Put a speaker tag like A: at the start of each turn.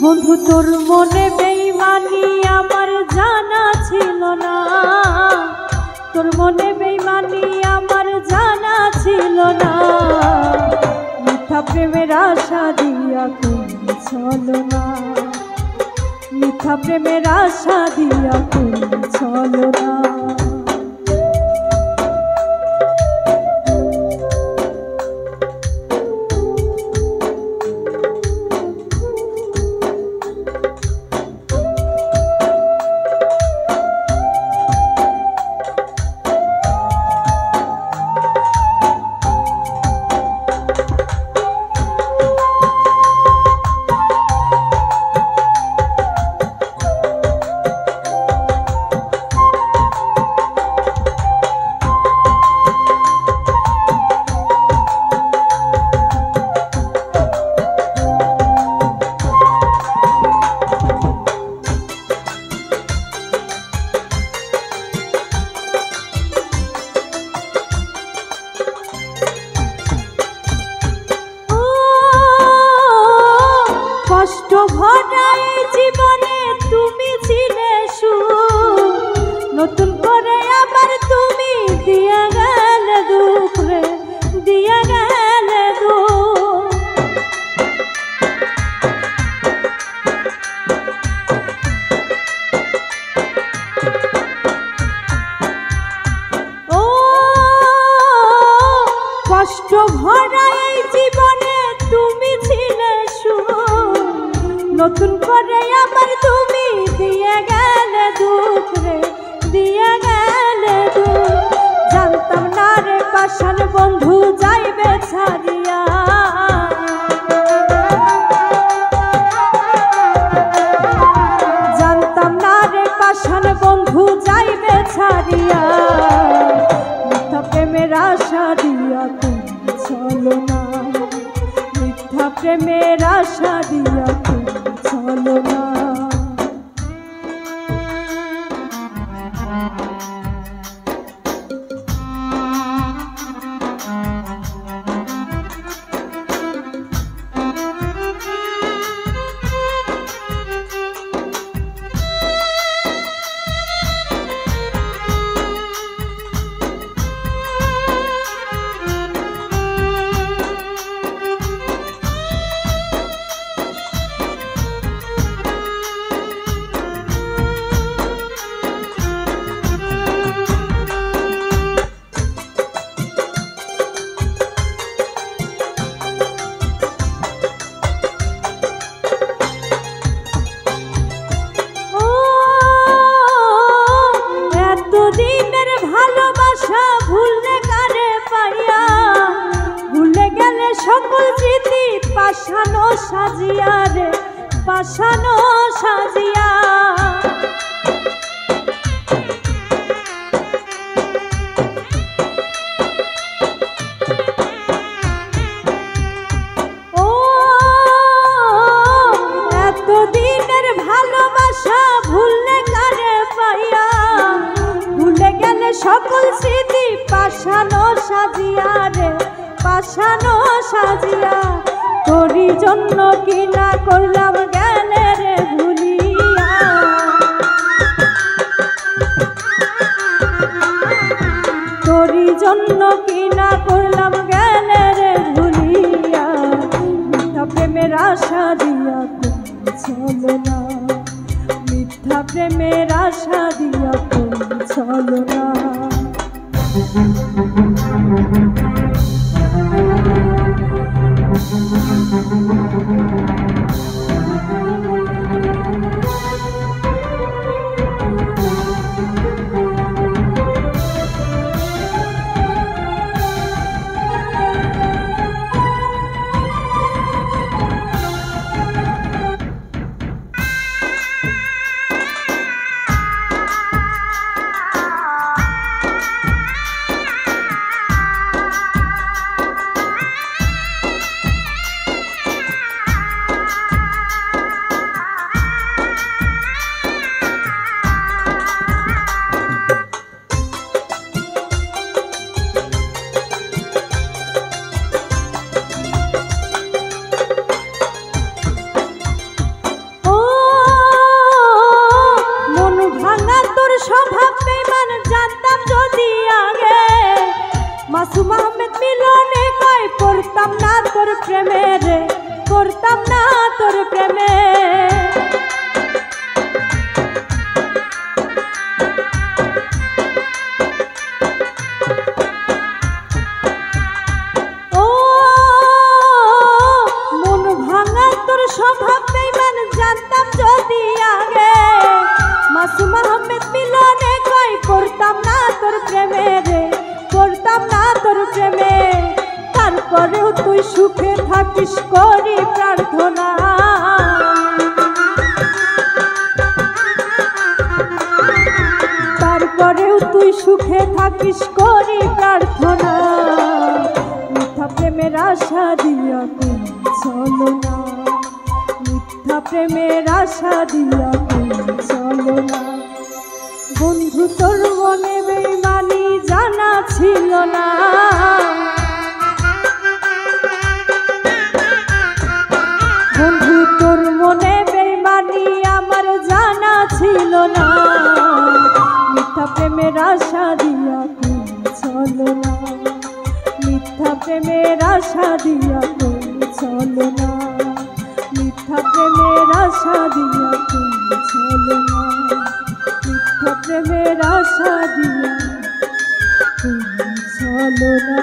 A: বন্ধু তোর মনে বেইমানি আমার জানা ছিল না, তোর মনে বেইমানি আমার জানা ছিল না। মিথ্যা প্রেমের আশা দিয়া তুমি চলো না, মিথ্যা প্রেমের আশা দিয়া তুমি চলো না। কষ্ট ভরা এই জীবনে তুমি ছিলে সুখ, নতুন করে আবার তুমি দিয়া গেলে দুঃখ রে, দিয়া গেলে দুঃখ। ও কষ্ট ভরা এই জীবনে তুমি ছিলে সুখ, নতুন করে আবার তুমি দিয়ে গেলে দুঃখ রে, দিয়ে গেলে দুঃখ। জানতাম না রে পাষাণ বন্ধু যাইবে ছাড়িয়া, জানতাম না রে পাষাণ বন্ধু যাইবে ছাড়িয়া। মিথ্যা প্রেমের আশা দিয়া তুমি চলো না, মিথ্যা প্রেমের আশা দিয়া তুমি চলো না। সকল স্মৃতি পাশানো সাজিয়া রে, পাশানো সাজিয়া। ও এতদিনের ভালোবাসা ভুললে কারে পাইয়া, ভুলে গেলে সকল স্মৃতি পাশানো সাজিয়া রে, পাশানো সাজিয়া। তোরই জন্য কি না করলাম গেলে রে ভুলিয়া, তোরই জন্য কি না করলাম গেলে রে ভুলিয়া। মিথ্যা প্রেমের আশা দিয়া তুমি চলো না, মিথ্যা প্রেমের আশা দিয়া তুমি চলো না। না তোর প্রেমে। ও মন ভাঙা তোর স্বভাব বেঈমান, জানতাম যদি আগে মাসুম আহমেদ মিলনে কই করতাম না তোর প্রেমে রে, করতাম না তোর প্রেমে। তারপরেও তুই সুখে থাকিস করি প্রার্থনা, তারপরেও তুই সুখে থাকিস করি প্রার্থনা। মিথ্যা প্রেমের আশা দিয়া তুই চলো না, মিথ্যা প্রেমের আশা দিয়া তুই চলো না। বন্ধু তোর মনে বেঈমানি জানা ছিল না, বন্ধু তোর মনে বেঈমানি আমার জানা ছিল না। মিথ্যা প্রেমের আশা দিয়া তুই চলো না, মিথ্যা প্রেমের আশা দিয়া তুই চলো না, মিথ্যা প্রেমের আশা দিয়া তুই চলো না, মিথ্যা প্রেমের আশা দিয়া তুই চলো না।